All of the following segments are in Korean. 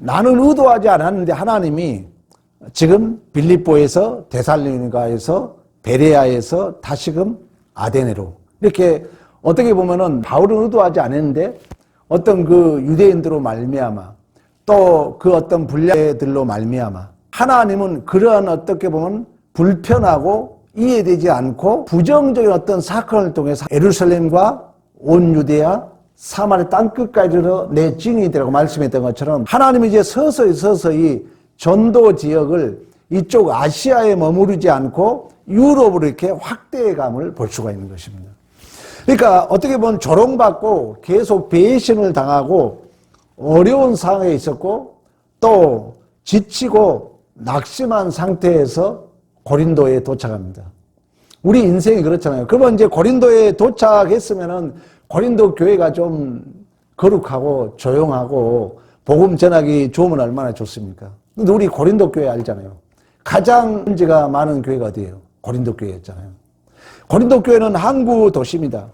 나는 의도하지 않았는데 하나님이 지금 빌립보에서 데살로니가에서 베레아에서 다시금 아데네로 이렇게 어떻게 보면은 바울은 의도하지 않았는데 어떤 그 유대인들로 말미암아 또 그 어떤 분야들로 말미암아 하나님은 그러한 어떻게 보면 불편하고 이해되지 않고 부정적인 어떤 사건을 통해서 예루살렘과 온 유대야 사마리아 땅끝까지 이르러 내 증인이 되라고 말씀했던 것처럼 하나님이 이제 서서히 전도 지역을 이쪽 아시아에 머무르지 않고 유럽으로 이렇게 확대감을 볼 수가 있는 것입니다. 그러니까 어떻게 보면 조롱받고 계속 배신을 당하고 어려운 상황에 있었고 또 지치고 낙심한 상태에서 고린도에 도착합니다. 우리 인생이 그렇잖아요. 그러면 이제 고린도에 도착했으면은 고린도 교회가 좀 거룩하고 조용하고 복음 전하기 좋으면 얼마나 좋습니까? 근데 우리 고린도 교회 알잖아요. 가장 문제가 많은 교회가 어디예요? 고린도 교회였잖아요. 고린도 교회는 항구 도시입니다.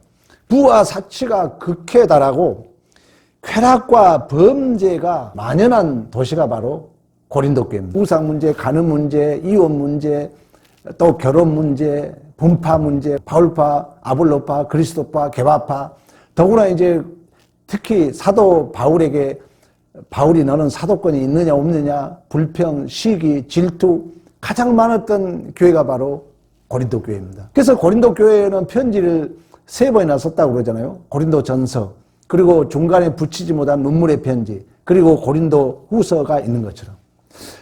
부와 사치가 극해 달하고 쾌락과 범죄가 만연한 도시가 바로 고린도 교회입니다. 우상 문제, 간음 문제, 이혼 문제, 또 결혼 문제, 분파 문제, 바울파, 아볼로파, 그리스도파, 개바파, 더구나 이제 특히 사도 바울에게 바울이 너는 사도권이 있느냐 없느냐, 불평, 시기, 질투 가장 많았던 교회가 바로 고린도 교회입니다. 그래서 고린도 교회는 편지를 3번이나 썼다고 그러잖아요. 고린도 전서, 그리고 중간에 붙이지 못한 눈물의 편지, 그리고 고린도 후서가 있는 것처럼.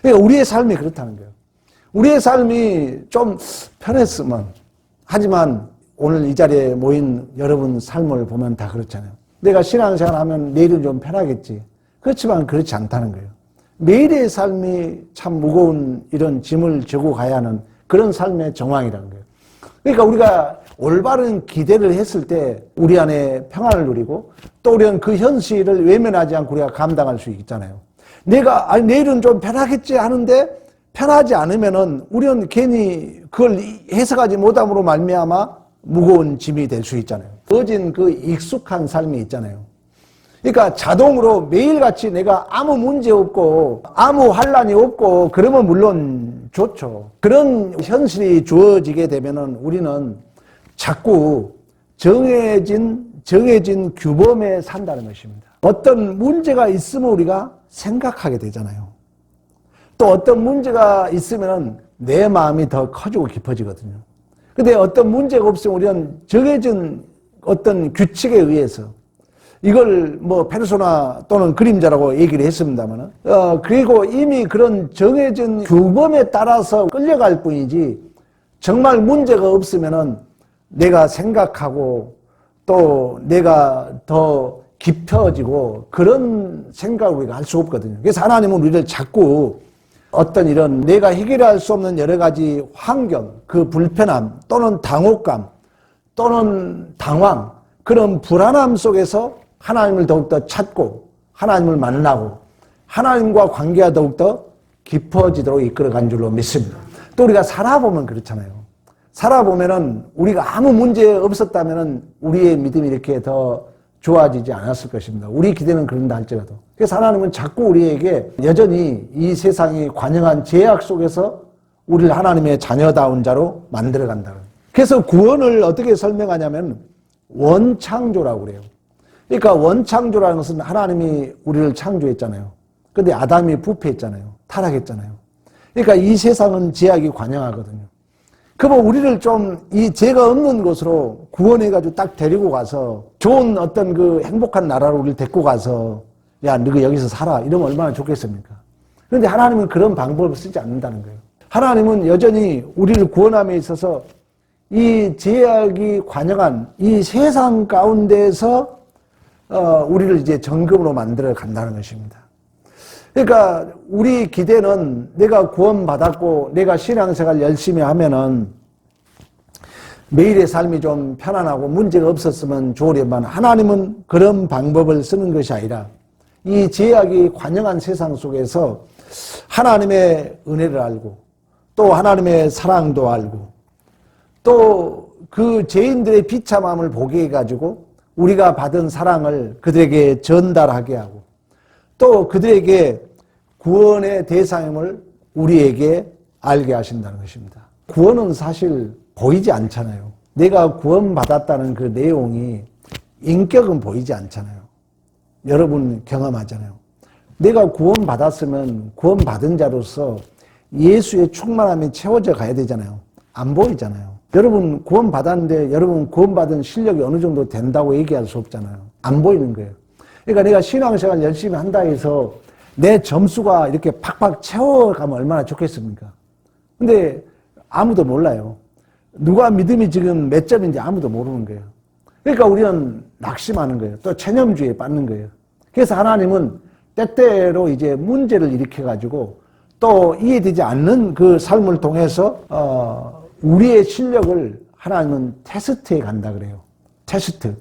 그러니까 우리의 삶이 그렇다는 거예요. 우리의 삶이 좀 편했으면, 하지만 오늘 이 자리에 모인 여러분 삶을 보면 다 그렇잖아요. 내가 신앙생활 하면 내일은 좀 편하겠지. 그렇지만 그렇지 않다는 거예요. 매일의 삶이 참 무거운 이런 짐을 지고 가야 하는 그런 삶의 정황이라는 거예요. 그러니까 우리가 올바른 기대를 했을 때 우리 안에 평안을 누리고 또 우리는 그 현실을 외면하지 않고 우리가 감당할 수 있잖아요. 내가 내일은 좀 편하겠지 하는데 편하지 않으면은 우리는 괜히 그걸 해석하지 못함으로 말미암아 무거운 짐이 될 수 있잖아요. 어진 그 익숙한 삶이 있잖아요. 그러니까 자동으로 매일같이 내가 아무 문제 없고 아무 환란이 없고 그러면 물론 좋죠. 그런 현실이 주어지게 되면은 우리는 자꾸 정해진 규범에 산다는 것입니다. 어떤 문제가 있으면 우리가 생각하게 되잖아요. 또 어떤 문제가 있으면 내 마음이 더 커지고 깊어지거든요. 근데 어떤 문제가 없으면 우리는 정해진 어떤 규칙에 의해서 이걸 뭐 페르소나 또는 그림자라고 얘기를 했습니다만, 그리고 이미 그런 정해진 규범에 따라서 끌려갈 뿐이지 정말 문제가 없으면은 내가 생각하고 또 내가 더 깊어지고 그런 생각을 우리가 할 수 없거든요. 그래서 하나님은 우리를 자꾸 어떤 이런 내가 해결할 수 없는 여러 가지 환경, 그 불편함 또는 당혹감 또는 당황, 그런 불안함 속에서 하나님을 더욱더 찾고 하나님을 만나고 하나님과 관계가 더욱더 깊어지도록 이끌어간 줄로 믿습니다. 또 우리가 살아보면 그렇잖아요. 살아보면은 우리가 아무 문제 없었다면은 우리의 믿음이 이렇게 더 좋아지지 않았을 것입니다. 우리 기대는 그런다 할지라도. 그래서 하나님은 자꾸 우리에게 여전히 이 세상이 관영한 제약 속에서 우리를 하나님의 자녀다운 자로 만들어 간다. 그래서 구원을 어떻게 설명하냐면 원창조라고 그래요. 그러니까 원창조라는 것은 하나님이 우리를 창조했잖아요. 근데 아담이 부패했잖아요. 타락했잖아요. 그러니까 이 세상은 제약이 관영하거든요. 그러면 우리를 좀 이 죄가 없는 곳으로 구원해가지고 딱 데리고 가서 좋은 어떤 그 행복한 나라로 우리를 데리고 가서 야, 너가 여기서 살아. 이러면 얼마나 좋겠습니까? 그런데 하나님은 그런 방법을 쓰지 않는다는 거예요. 하나님은 여전히 우리를 구원함에 있어서 이 제약이 관영한 이 세상 가운데서 우리를 이제 정금으로 만들어 간다는 것입니다. 그러니까 우리 기대는 내가 구원받았고 내가 신앙생활 열심히 하면은 매일의 삶이 좀 편안하고 문제가 없었으면 좋으련만 하나님은 그런 방법을 쓰는 것이 아니라 이 제약이 관영한 세상 속에서 하나님의 은혜를 알고 또 하나님의 사랑도 알고 또 그 죄인들의 비참함을 보게 해가지고 우리가 받은 사랑을 그들에게 전달하게 하고 또 그들에게 구원의 대상임을 우리에게 알게 하신다는 것입니다. 구원은 사실 보이지 않잖아요. 내가 구원받았다는 그 내용이 인격은 보이지 않잖아요. 여러분 경험하잖아요. 내가 구원받았으면 구원받은 자로서 예수의 충만함이 채워져 가야 되잖아요. 안 보이잖아요. 여러분 구원받았는데 여러분 구원받은 실력이 어느 정도 된다고 얘기할 수 없잖아요. 안 보이는 거예요. 그러니까 내가 신앙생활 열심히 한다 해서 내 점수가 이렇게 팍팍 채워가면 얼마나 좋겠습니까? 근데 아무도 몰라요. 누가 믿음이 지금 몇 점인지 아무도 모르는 거예요. 그러니까 우리는 낙심하는 거예요. 또 체념주의에 빠지는 거예요. 그래서 하나님은 때때로 이제 문제를 일으켜가지고 또 이해되지 않는 그 삶을 통해서 우리의 실력을 하나님은 테스트에 간다 그래요. 테스트.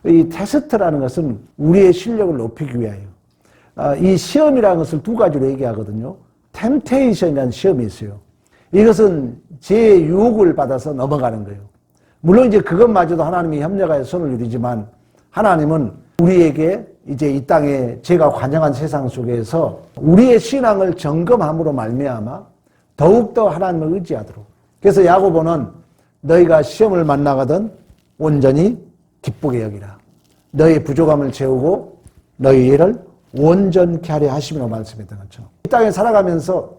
이 테스트라는 것은 우리의 실력을 높이기 위하여. 이 시험이라는 것을 두 가지로 얘기하거든요. 템테이션이라는 시험이 있어요. 이것은 제 유혹을 받아서 넘어가는 거예요. 물론 이제 그것마저도 하나님이 협력하여 손을 누리지만 하나님은 우리에게 이제 이 땅에 제가 관영한 세상 속에서 우리의 신앙을 점검함으로 말미암아 더욱더 하나님을 의지하도록. 그래서 야고보는 너희가 시험을 만나거든 온전히 기쁘게 여기라. 너희 부족함을 채우고 너희 일을 온전케 하려 하심이라고 말씀했던 것처럼 이 땅에 살아가면서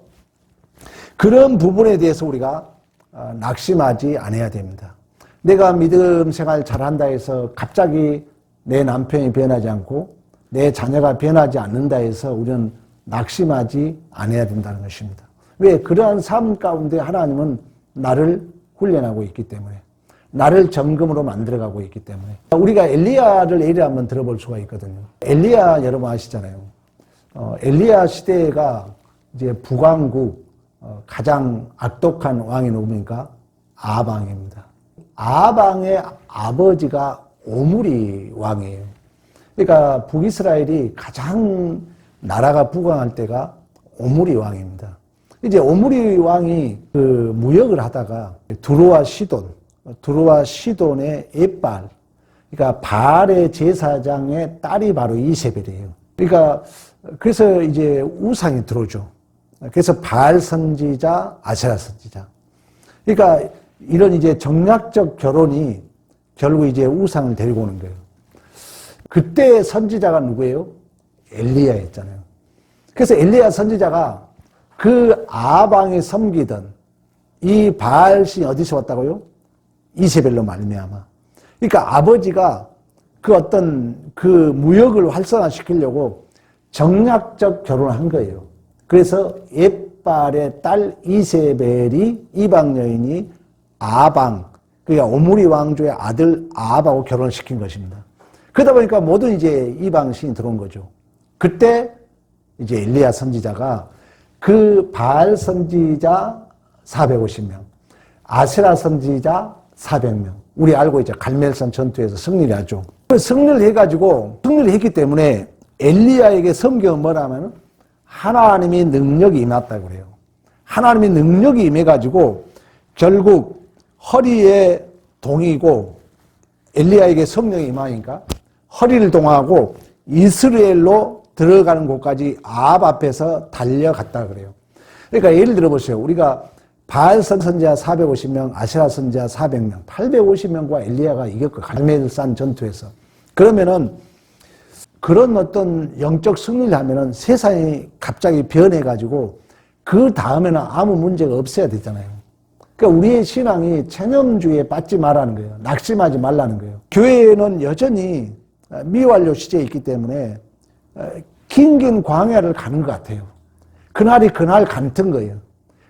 그런 부분에 대해서 우리가 낙심하지 않아야 됩니다. 내가 믿음 생활 잘한다 해서 갑자기 내 남편이 변하지 않고 내 자녀가 변하지 않는다 해서 우리는 낙심하지 않아야 된다는 것입니다. 왜? 그러한 삶 가운데 하나님은 나를 훈련하고 있기 때문에 나를 점검으로 만들어가고 있기 때문에 우리가 엘리야를 예를 한번 들어볼 수가 있거든요. 엘리야 여러분 아시잖아요. 엘리야 시대가 이제 북왕국 가장 악독한 왕이 누굽니까? 아합왕입니다. 아합왕의 아버지가 오므리 왕이에요. 그러니까 북이스라엘이 가장 나라가 부강할 때가 오므리 왕입니다. 이제 오므리 왕이 그 무역을 하다가 두로와 시돈의 에발, 그러니까 바알의 제사장의 딸이 바로 이세벨이에요. 그러니까 그래서 이제 우상이 들어오죠. 그래서 바알 선지자, 아세라 선지자. 그러니까 이런 이제 정략적 결혼이 결국 이제 우상을 데리고 오는 거예요. 그때 선지자가 누구예요? 엘리야였잖아요. 그래서 엘리야 선지자가 그 아방에 섬기던 이 바알신이 어디서 왔다고요? 이세벨로 말미암아. 그러니까 아버지가 그 어떤 그 무역을 활성화시키려고 정략적 결혼을 한 거예요. 그래서 옙발의 딸 이세벨이 이방 여인이 아방, 그러니까 오므리 왕조의 아들 아합하고 결혼을 시킨 것입니다. 그러다 보니까 모든 이제 이방신이 들어온 거죠. 그때 이제 엘리야 선지자가 그 바알 선지자 450명, 아세라 선지자 400명. 우리 알고 있죠. 갈멜산 전투에서 승리를 하죠. 승리를 해가지고, 승리를 했기 때문에 엘리야에게 성경은 뭐라면 하나님이 능력이 임했다고 그래요. 하나님이 능력이 임해가지고 결국 허리에 동이고 엘리야에게 성령이 임하니까 허리를 동하고 이스라엘로 들어가는 곳까지 아합 앞에서 달려갔다 그래요. 그러니까 예를 들어 보세요. 우리가 바알 선지자 450명, 아세라 선지자 400명, 850명과 엘리야가 이겼고 갈멜산 전투에서. 그러면은 그런 어떤 영적 승리를 하면은 세상이 갑자기 변해가지고 그 다음에는 아무 문제가 없어야 되잖아요. 그러니까 우리의 신앙이 체념주의에 빠지지 말라는 거예요. 낙심하지 말라는 거예요. 교회는 여전히 미완료 시제에 있기 때문에 긴긴 광야를 가는 것 같아요. 그날이 그날 같은 거예요.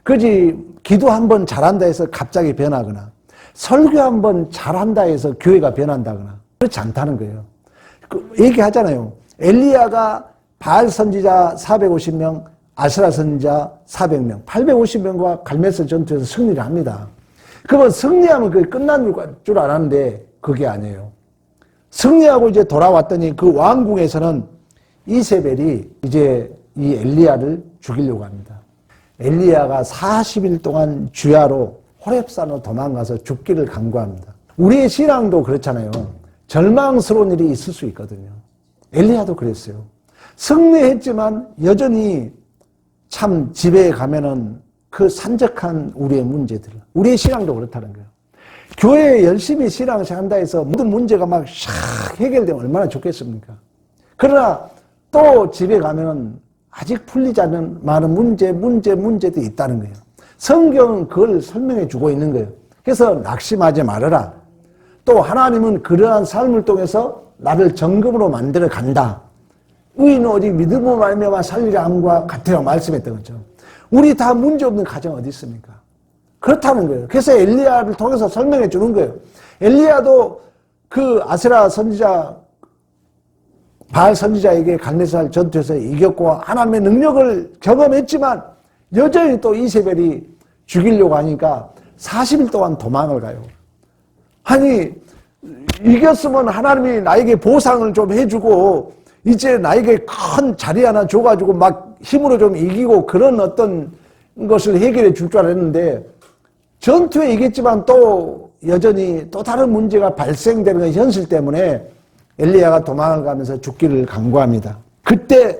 그지 기도 한번 잘한다 해서 갑자기 변하거나 설교 한번 잘한다 해서 교회가 변한다거나 그렇지 않다는 거예요. 얘기하잖아요. 엘리야가 바알 선지자 450명, 아세라 선지자 400명, 850명과 갈멜산 전투에서 승리를 합니다. 그러면 승리하면 그게 끝난 줄 알았는데 그게 아니에요. 승리하고 이제 돌아왔더니 그 왕궁에서는 이세벨이 이제 이 엘리야를 죽이려고 합니다. 엘리야가 40일 동안 주야로 호렙산으로 도망가서 죽기를 간구합니다. 우리의 신앙도 그렇잖아요. 절망스러운 일이 있을 수 있거든요. 엘리야도 그랬어요. 승리했지만 여전히 참 집에 가면은 그 산적한 우리의 문제들, 우리의 신앙도 그렇다는 거예요. 교회에 열심히 신앙생활 한다 해서 모든 문제가 막 샥 해결되면 얼마나 좋겠습니까? 그러나 또 집에 가면은 아직 풀리지 않는 많은 문제들이 있다는 거예요. 성경은 그걸 설명해 주고 있는 거예요. 그래서 낙심하지 말아라. 또 하나님은 그러한 삶을 통해서 나를 정금으로 만들어 간다. 의인은 오직 믿음으로 말미암아 살리라 함과 같으라고 말씀했던 거죠. 우리 다 문제없는 가정 어디 있습니까? 그렇다는 거예요. 그래서 엘리야를 통해서 설명해 주는 거예요. 엘리야도 그 아세라 선지자, 바알 선지자에게 갈멜살 전투에서 이겼고 하나님의 능력을 경험했지만 여전히 또 이세벨이 죽이려고 하니까 40일 동안 도망을 가요. 아니, 이겼으면 하나님이 나에게 보상을 좀 해주고 이제 나에게 큰 자리 하나 줘가지고 막 힘으로 좀 이기고 그런 어떤 것을 해결해 줄 줄 알았는데 전투에 이겼지만 또 여전히 또 다른 문제가 발생되는 현실 때문에 엘리야가 도망을 가면서 죽기를 간구합니다. 그때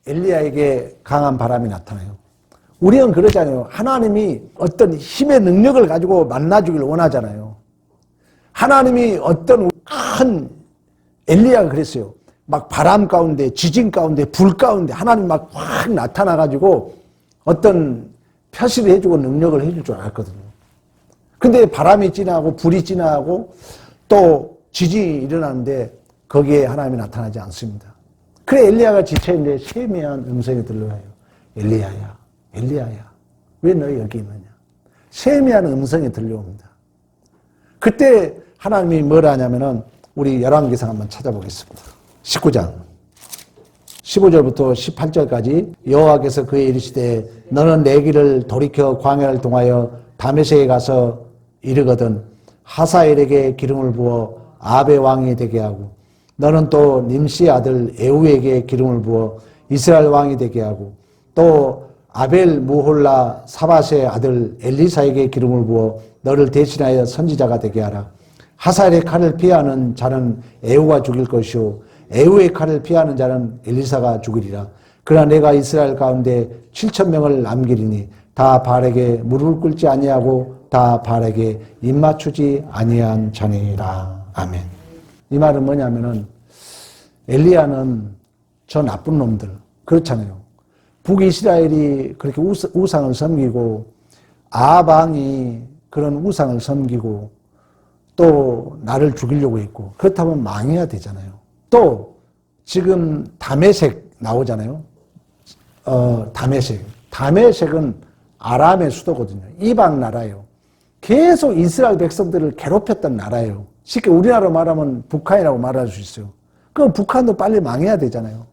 엘리야에게 강한 바람이 나타나요. 우리는 그러잖아요. 하나님이 어떤 힘의 능력을 가지고 만나주길 원하잖아요. 하나님이 어떤 큰 엘리야가 그랬어요. 막 바람 가운데, 지진 가운데, 불 가운데 하나님 막 확 나타나가지고 어떤 표시를 해주고 능력을 해줄 줄 알았거든요. 근데 바람이 지나고 불이 지나고 또 지진이 일어나는데 거기에 하나님이 나타나지 않습니다. 그래 엘리야가 지쳐있는데 세미한 음성이 들려와요. 엘리야야, 엘리야야, 왜 너 여기 있느냐? 세미한 음성이 들려옵니다. 그때 하나님이 뭐라 하냐면은 우리 열왕기상 한번 찾아보겠습니다. 19장 15절부터 18절까지 여호와께서 그에 이르시되 너는 내 길을 돌이켜 광야를 통하여 다메섹에 가서 이르거든 하사엘에게 기름을 부어 아베 왕이 되게 하고 너는 또 님시 아들 에후에게 기름을 부어 이스라엘 왕이 되게 하고 또 아벨 무홀라 사밧의 아들 엘리사에게 기름을 부어 너를 대신하여 선지자가 되게 하라. 하사엘의 칼을 피하는 자는 에후가 죽일 것이요 에후의 칼을 피하는 자는 엘리사가 죽으리라. 그러나 내가 이스라엘 가운데 7,000명을 남기리니 다 바알에게 무릎을 꿇지 아니하고 다 바알에게 입맞추지 아니한 자니라. 아멘. 이 말은 뭐냐면은 엘리야는 저 나쁜 놈들 그렇잖아요. 북이스라엘이 그렇게 우상을 섬기고 아방이 그런 우상을 섬기고 또 나를 죽이려고 했고 그렇다면 망해야 되잖아요. 또 지금 다메섹 나오잖아요. 다메섹은 아람의 수도거든요. 이방 나라예요. 계속 이스라엘 백성들을 괴롭혔던 나라예요. 쉽게 우리나라로 말하면 북한이라고 말할 수 있어요. 그럼 북한도 빨리 망해야 되잖아요.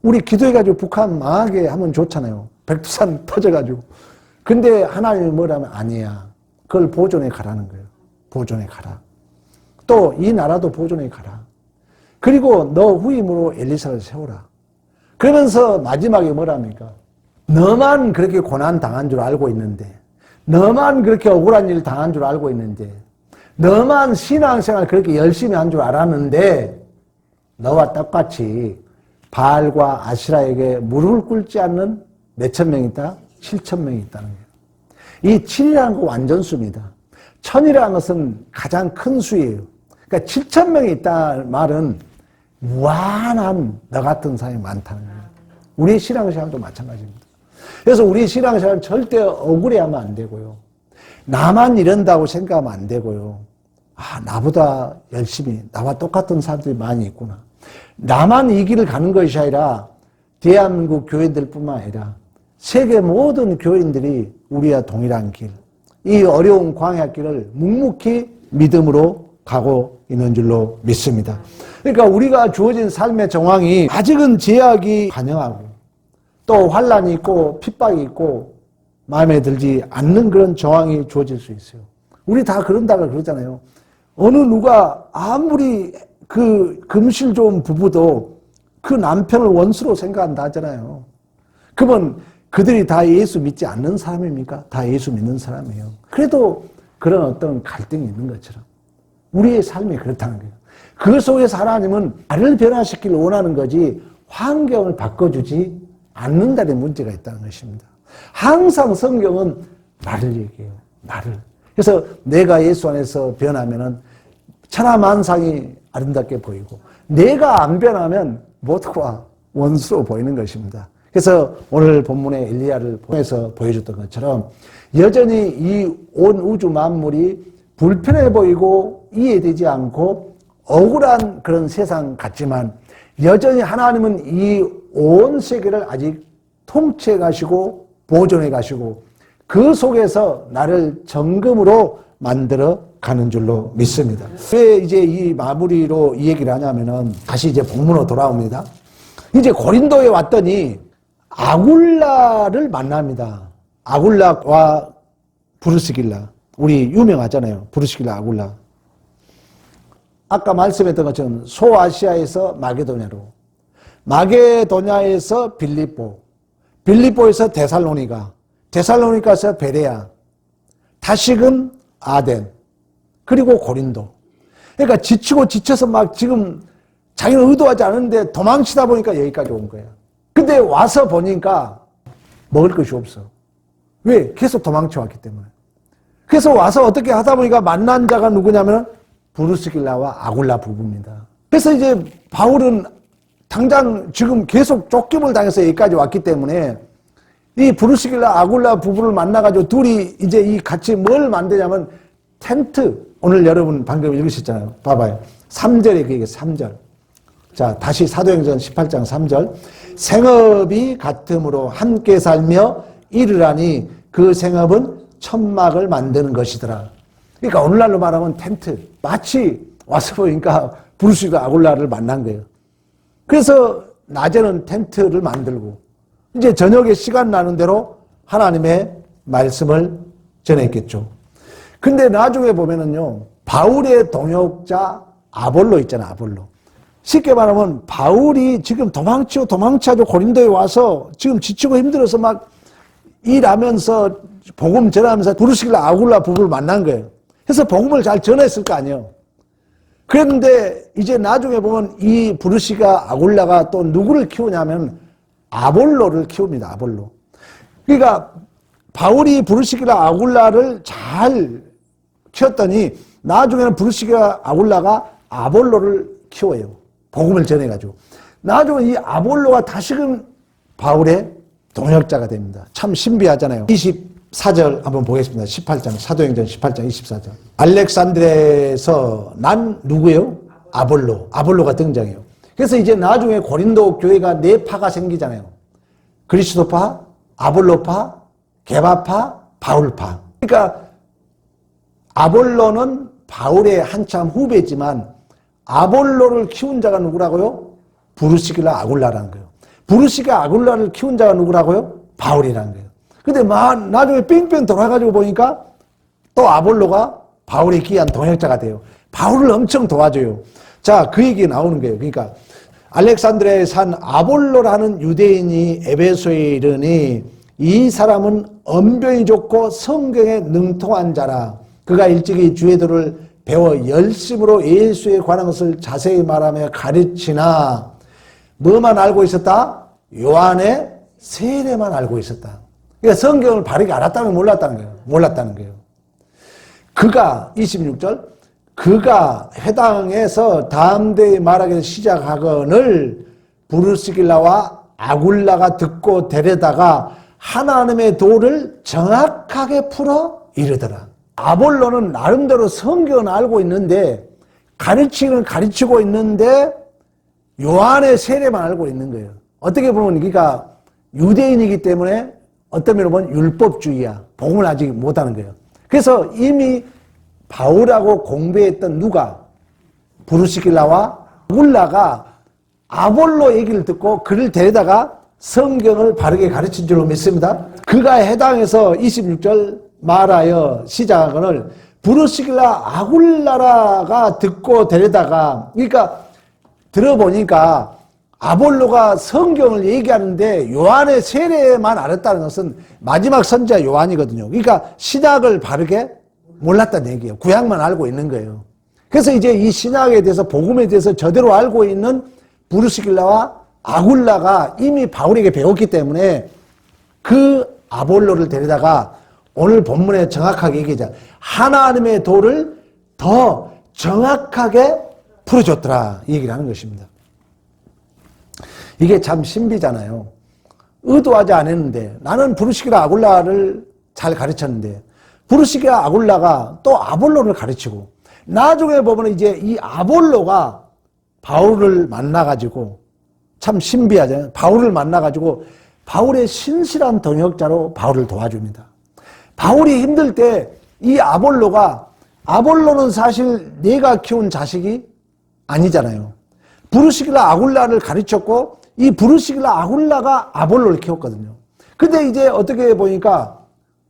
우리 기도해가지고 북한 망하게 하면 좋잖아요. 백두산 터져가지고. 근데 하나님이 뭐라면 아니야. 그걸 보존해 가라는 거예요. 보존해 가라. 또 이 나라도 보존해 가라. 그리고 너 후임으로 엘리사를 세워라. 그러면서 마지막에 뭐랍니까? 너만 그렇게 고난 당한 줄 알고 있는데 너만 그렇게 억울한 일 당한 줄 알고 있는데 너만 신앙생활 그렇게 열심히 한 줄 알았는데 너와 똑같이 바알과 아시라에게 무릎을 꿇지 않는 몇천 명이 있다? 7,000명이 있다는 거예요. 이 7이라는 거 완전수입니다. 1000이라는 것은 가장 큰 수예요. 그러니까 7,000명이 있다는 말은 무한한 너 같은 사람이 많다는 거예요. 우리 신앙생활도 마찬가지입니다. 그래서 우리 신앙생활은 절대 억울해하면 안 되고요. 나만 이런다고 생각하면 안 되고요. 아, 나보다 열심히 나와 똑같은 사람들이 많이 있구나. 나만 이 길을 가는 것이 아니라 대한민국 교인들뿐만 아니라 세계 모든 교인들이 우리와 동일한 길, 이 어려운 광야길을 묵묵히 믿음으로 가고 있는 줄로 믿습니다. 그러니까 우리가 주어진 삶의 정황이 아직은 제약이 가능하고 또 환난이 있고 핍박이 있고 마음에 들지 않는 그런 정황이 주어질 수 있어요. 우리 다 그런다고 그러잖아요. 어느 누가 아무리 그 금실 좋은 부부도 그 남편을 원수로 생각한다 하잖아요. 그러면 그들이 다 예수 믿지 않는 사람입니까? 다 예수 믿는 사람이에요. 그래도 그런 어떤 갈등이 있는 것처럼 우리의 삶이 그렇다는 거예요. 그 속에서 하나님은 나를 변화시키길 원하는 거지 환경을 바꿔주지 않는다는 문제가 있다는 것입니다. 항상 성경은 나를 얘기해요. 나를. 그래서 내가 예수 안에서 변하면은 천하만상이 아름답게 보이고, 내가 안 변하면 모두가 원수로 보이는 것입니다. 그래서 오늘 본문의 엘리야를 통해서 보여줬던 것처럼 여전히 이 온 우주 만물이 불편해 보이고 이해되지 않고 억울한 그런 세상 같지만 여전히 하나님은 이 온 세계를 아직 통치해 가시고 보존해 가시고 그 속에서 나를 정금으로 만들어 가는 줄로 믿습니다. 왜 이제 이 마무리로 이 얘기를 하냐면은 다시 이제 본문으로 돌아옵니다. 이제 고린도에 왔더니 아굴라를 만납니다. 아굴라와 브루스길라. 우리 유명하잖아요. 브루스길라, 아굴라. 아까 말씀했던 것처럼 소아시아에서 마게도냐로, 마게도냐에서 빌립보, 빌립보에서 데살로니가, 데살로니가에서 베레아, 다시금 아덴, 그리고 고린도. 그러니까 지치고 지쳐서 막 지금 자기는 의도하지 않은데 도망치다 보니까 여기까지 온 거예요. 근데 와서 보니까 먹을 것이 없어. 왜? 계속 도망쳐 왔기 때문에. 그래서 와서 어떻게 하다 보니까 만난 자가 누구냐면 브루스길라와 아굴라 부부입니다. 그래서 이제 바울은 당장 지금 계속 쫓김을 당해서 여기까지 왔기 때문에 이 브루스길라 아굴라 부부를 만나가지고 둘이 이제 이 같이 뭘 만드냐면 텐트. 오늘 여러분 방금 읽으셨잖아요. 봐봐요. 3절에 그 얘기 3절. 자, 다시 사도행전 18장 3절. 생업이 같음으로 함께 살며 이르라니 그 생업은 천막을 만드는 것이더라. 그러니까 오늘날로 말하면 텐트. 마치 와서 보니까 브루스길라 아굴라를 만난 거예요. 그래서 낮에는 텐트를 만들고 이제 저녁에 시간 나는 대로 하나님의 말씀을 전했겠죠. 근데 나중에 보면은요, 바울의 동역자 아볼로 있잖아, 아볼로. 쉽게 말하면 바울이 지금 도망치고 고린도에 와서 지금 지치고 힘들어서 막 일하면서 복음 전하면서 브루스길라 아굴라 부부를 만난 거예요. 그래서 복음을 잘 전했을 거 아니에요. 그런데 이제 나중에 보면 이 브루스길라 아굴라가 또 누구를 키우냐면 아볼로를 키웁니다. 아볼로. 그러니까 바울이 브루스길라 아굴라를 잘 키웠더니 나중에는 브루스길라 아굴라가 아볼로를 키워요. 복음을 전해가지고. 나중에 이 아볼로가 다시금 바울의 동역자가 됩니다. 참 신비하잖아요. 24절 한번 보겠습니다. 18장, 사도행전 18장 24절. 알렉산드레에서 난 누구예요? 아볼로. 아볼로가 등장해요. 그래서 이제 나중에 고린도 교회가 네 파가 생기잖아요. 그리스도파, 아볼로파, 게바파, 바울파. 그러니까 아볼로는 바울의 한참 후배지만 아볼로를 키운 자가 누구라고요? 브루스길라 아굴라라는 거예요. 브루스길라 아굴라를 키운 자가 누구라고요? 바울이라는 거예요. 근데 나중에 뺑뺑 돌아가지고 보니까 또 아볼로가 바울의 귀한 동역자가 돼요. 바울을 엄청 도와줘요. 자, 그 얘기 나오는 거예요. 그러니까 알렉산드리아에 산 아볼로라는 유대인이 에베소에 이르니 이 사람은 언변이 좋고 성경에 능통한 자라. 그가 일찍이 주의도를 배워 열심으로 예수에 관한 것을 자세히 말하며 가르치나 뭐만 알고 있었다? 요한의 세례만 알고 있었다. 그러니까 성경을 바르게 알았다는 몰랐다는 거예요. 몰랐다는 거예요. 그가 26절 그가 회당에서 다음 대에 말하기 시작하거늘 브루스길라와 아굴라가 듣고 데려다가 하나님의 도를 정확하게 풀어 이르더라. 아볼로는 나름대로 성경은 알고 있는데 가르치는 가르치고 있는데 요한의 세례만 알고 있는 거예요. 어떻게 보면 그러니까 유대인이기 때문에 어떤 면으로 보면 율법주의야. 복음을 아직 못하는 거예요. 그래서 이미 바울하고 공부했던 누가 브루스길라와 아굴라가 아볼로 얘기를 듣고 그를 데려다가 성경을 바르게 가르친 줄로 믿습니다. 그가 해당해서 26절 말하여 시작하거늘 브루스길라 아굴라가 듣고 데려다가 그러니까 들어보니까 아볼로가 성경을 얘기하는데 요한의 세례만 알았다는 것은 마지막 선지자 요한이거든요. 그러니까 신약을 바르게 몰랐다는 얘기예요. 구약만 알고 있는 거예요. 그래서 이제 이 신약에 대해서 복음에 대해서 제대로 알고 있는 브루스길라와 아굴라가 이미 바울에게 배웠기 때문에 그 아볼로를 데려다가 오늘 본문에 정확하게 얘기하자. 하나님의 도를 더 정확하게 풀어줬더라. 이 얘기를 하는 것입니다. 이게 참 신비잖아요. 의도하지 않았는데 나는 브루시기라 아굴라를 잘 가르쳤는데 브루시기라 아굴라가 또 아볼로를 가르치고 나중에 보면 이제 이 아볼로가 바울을 만나가지고 참 신비하잖아요. 바울을 만나가지고 바울의 신실한 동역자로 바울을 도와줍니다. 바울이 힘들 때 이 아볼로는 사실 내가 키운 자식이 아니잖아요. 브루시기라 아굴라를 가르쳤고 이 브루시기라 아굴라가 아볼로를 키웠거든요. 근데 이제 어떻게 보니까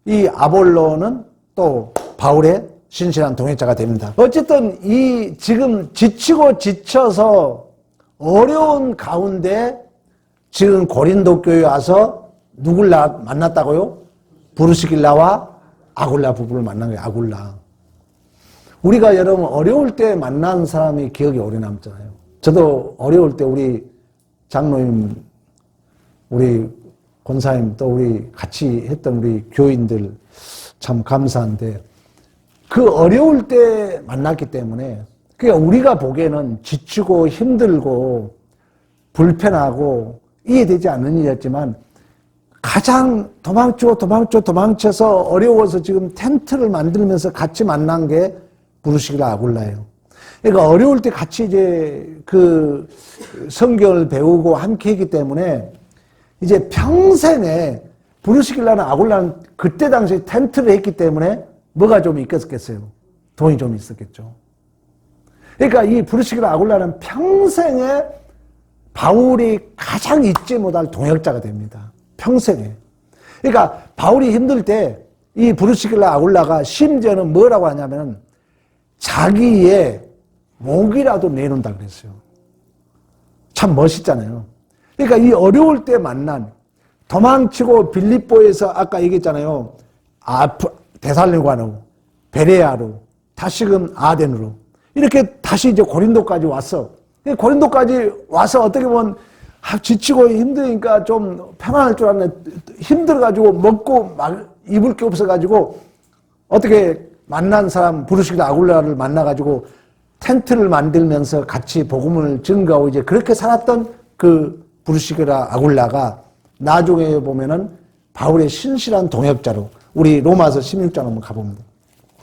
이 아볼로는 또 바울의 신실한 동역자가 됩니다. 어쨌든 이 지금 지치고 지쳐서 어려운 가운데 지금 고린도 교회에 와서 누굴 만났다고요? 브루시길라와 아굴라 부부를 만난 거예요. 아굴라. 우리가 여러분 어려울 때 만난 사람이 기억이 오래 남잖아요. 저도 어려울 때 우리 장로님, 우리 권사님 또 우리 같이 했던 우리 교인들 참 감사한데 그 어려울 때 만났기 때문에 그러니까 우리가 보기에는 지치고 힘들고 불편하고 이해되지 않는 일이었지만 가장 도망쳐서 어려워서 지금 텐트를 만들면서 같이 만난 게 브루시기라 아굴라예요. 그러니까 어려울 때 같이 이제 그 성경을 배우고 함께 했기 때문에 이제 평생에 브루시길라는 아굴라는 그때 당시에 텐트를 했기 때문에 뭐가 좀 있겠어요? 돈이 좀 있었겠죠. 그러니까 이 브루시길라 아굴라는 평생에 바울이 가장 잊지 못할 동역자가 됩니다. 평생에. 그러니까 바울이 힘들 때 이 브루시길라 아굴라가 심지어는 뭐라고 하냐면 자기의 목이라도 내놓는다 그랬어요. 참 멋있잖아요. 그러니까 이 어려울 때 만난 도망치고 빌립보에서 아까 얘기했잖아요. 데살로니가로, 베레아로, 다시금 아덴으로 이렇게 다시 이제 고린도까지 왔어. 고린도까지 와서 어떻게 보면 지치고 힘드니까 좀 편안할 줄 알았는데 힘들어가지고 먹고 입을 게 없어가지고 어떻게 만난 사람 브루시기라 아굴라를 만나가지고 텐트를 만들면서 같이 복음을 증거하고 이제 그렇게 살았던 그 브루시기라 아굴라가 나중에 보면은 바울의 신실한 동역자로 우리 로마서 16장 한번 가봅니다.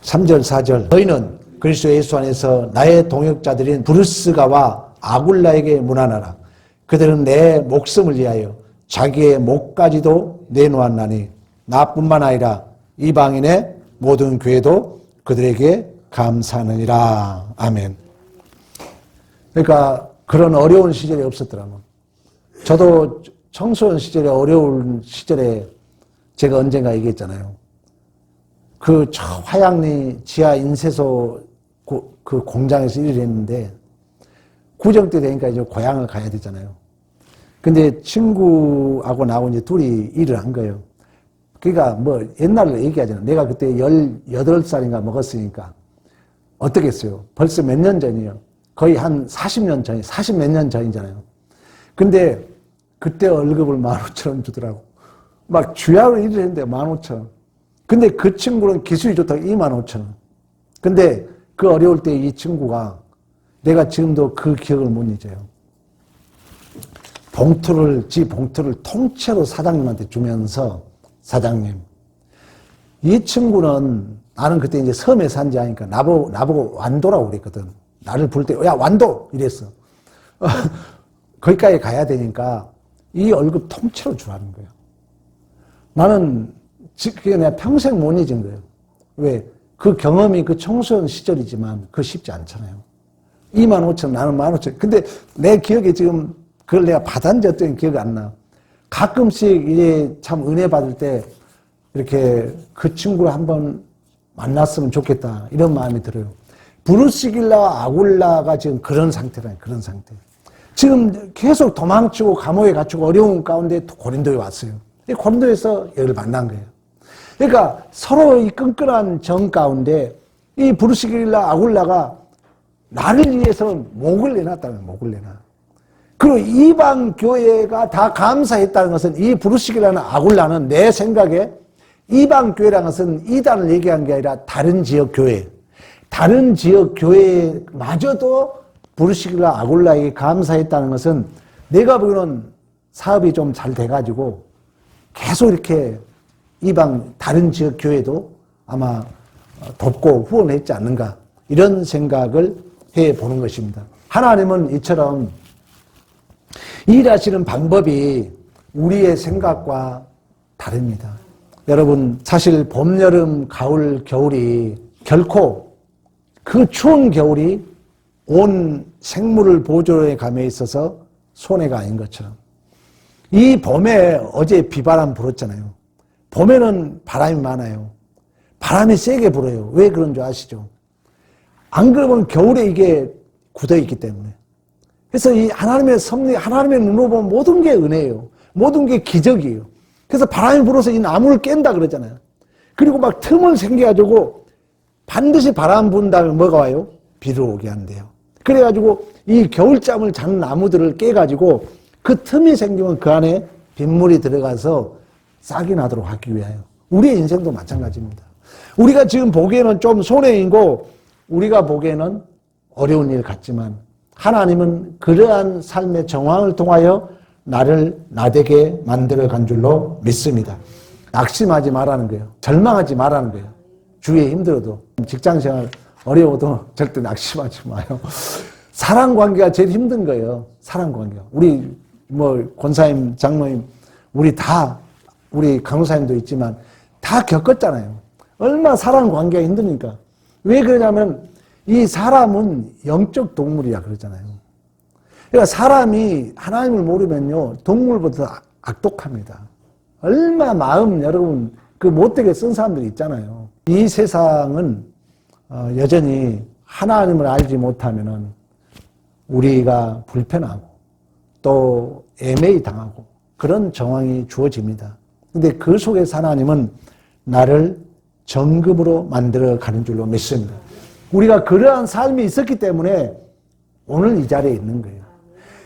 3절 4절 너희는 그리스도 예수 안에서 나의 동역자들인 브루스가와 아굴라에게 문안하라. 그들은 내 목숨을 위하여 자기의 목까지도 내놓았나니 나뿐만 아니라 이방인의 모든 교회도 그들에게 감사하느니라. 아멘. 그러니까 그런 어려운 시절이 없었더라면 저도 청소년 시절에 어려운 시절에 제가 언젠가 얘기했잖아요. 그 저 화양리 지하 인쇄소 그 공장에서 일을 했는데 구정 때 되니까 이제 고향을 가야 되잖아요. 근데 친구하고 나하고 이제 둘이 일을 한 거예요. 그러니까 뭐 옛날로 얘기하잖아요. 내가 그때 18살인가 먹었으니까 어떻겠어요? 벌써 몇 년 전이에요. 거의 한 40년 전이 40 몇 년 전이잖아요. 근데 그때 월급을 15,000원 주더라고. 막 주야로 일을 했는데 15,000원. 근데 그 친구는 기술이 좋다고 25,000원. 근데 그 어려울 때 이 친구가 내가 지금도 그 기억을 못 잊어요. 지 봉투를 통째로 사장님한테 주면서 사장님, 이 친구는 나는 그때 이제 섬에 산지 하니까 나보고 완도라고 그랬거든. 나를 부를 때, 야, 완도! 이랬어. 거기까지 가야 되니까 이 월급 통째로 주라는 거예요. 나는 그게 내가 평생 못 잊은 거예요. 왜? 그 경험이 그 청소년 시절이지만 그거 쉽지 않잖아요. 25,000원, 나는 15,000원. 근데 내 기억에 지금 그걸 내가 받았는지 어떤 기억이 안 나. 가끔씩 이제 참 은혜 받을 때 이렇게 그 친구를 한번 만났으면 좋겠다. 이런 마음이 들어요. 브루시길라와 아굴라가 지금 그런 상태라니, 그런 상태. 지금 계속 도망치고 감옥에 갇히고 어려운 가운데 고린도에 왔어요. 고린도에서 여기를 만난 거예요. 그러니까 서로 이 끈끈한 정 가운데 이 브루시길라 아굴라가 나를 위해서 목을 내놨다는 목을 내놔. 그리고 이방 교회가 다 감사했다는 것은 이 부르시기라는 아굴라는 내 생각에 이방 교회라는 것은 이단을 얘기한 게 아니라 다른 지역 교회, 다른 지역 교회마저도 부르시기라 아굴라에게 감사했다는 것은 내가 보기에는 사업이 좀 잘 돼가지고 계속 이렇게 이방 다른 지역 교회도 아마 돕고 후원했지 않는가 이런 생각을 해보는 것입니다. 하나님은 이처럼 일하시는 방법이 우리의 생각과 다릅니다. 여러분 사실 봄, 여름, 가을, 겨울이 결코 그 추운 겨울이 온 생물을 보존해 감에 있어서 손해가 아닌 것처럼 이 봄에 어제 비바람 불었잖아요. 봄에는 바람이 많아요. 바람이 세게 불어요. 왜 그런 줄 아시죠? 안 그러면 겨울에 이게 굳어 있기 때문에. 그래서 이 하나님의 섭리, 하나님의 눈으로 보면 모든 게 은혜예요. 모든 게 기적이에요. 그래서 바람이 불어서 이 나무를 깬다 그러잖아요. 그리고 막 틈을 생겨가지고 반드시 바람 부은 다음에 뭐가 와요? 비를 오게 한대요. 그래가지고 이 겨울잠을 자는 나무들을 깨가지고 그 틈이 생기면 그 안에 빗물이 들어가서 싹이 나도록 하기 위하여. 우리의 인생도 마찬가지입니다. 우리가 지금 보기에는 좀 손해이고 우리가 보기에는 어려운 일 같지만 하나님은 그러한 삶의 정황을 통하여 나를 나되게 만들어 간 줄로 믿습니다. 낙심하지 말라는 거예요. 절망하지 말라는 거예요. 주위에 힘들어도 직장생활 어려워도 절대 낙심하지 마요. 사랑관계가 제일 힘든 거예요. 사랑관계가. 우리 권사님, 장로님 우리 간호사님도 있지만 다 겪었잖아요. 얼마나 사랑관계가 힘드니까. 왜 그러냐면 이 사람은 영적 동물이야 그러잖아요. 그러니까 사람이 하나님을 모르면요 동물보다 악독합니다. 얼마나 마음 여러분 그 못되게 쓴 사람들이 있잖아요. 이 세상은 여전히 하나님을 알지 못하면은 우리가 불편하고 또 애매히 당하고 그런 정황이 주어집니다. 근데 그 속에서 하나님은 나를 정금으로 만들어 가는 줄로 믿습니다. 우리가 그러한 삶이 있었기 때문에 오늘 이 자리에 있는 거예요.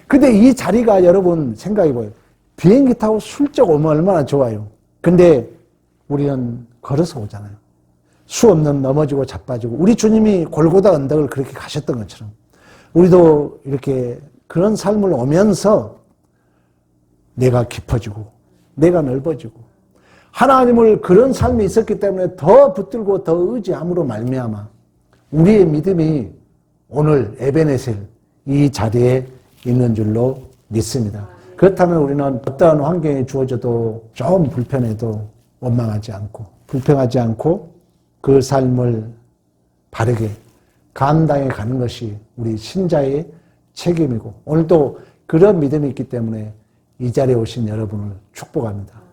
근데 이 자리가 여러분 생각해봐요. 비행기 타고 슬쩍 오면 얼마나 좋아요. 근데 우리는 걸어서 오잖아요. 수 없는 넘어지고 자빠지고 우리 주님이 골고다 언덕을 그렇게 가셨던 것처럼 우리도 이렇게 그런 삶을 오면서 내가 깊어지고 내가 넓어지고 하나님을 그런 삶이 있었기 때문에 더 붙들고 더 의지함으로 말미암아 우리의 믿음이 오늘 에베네셀 이 자리에 있는 줄로 믿습니다. 그렇다면 우리는 어떠한 환경이 주어져도 좀 불편해도 원망하지 않고 불평하지 않고 그 삶을 바르게 감당해 가는 것이 우리 신자의 책임이고 오늘도 그런 믿음이 있기 때문에 이 자리에 오신 여러분을 축복합니다.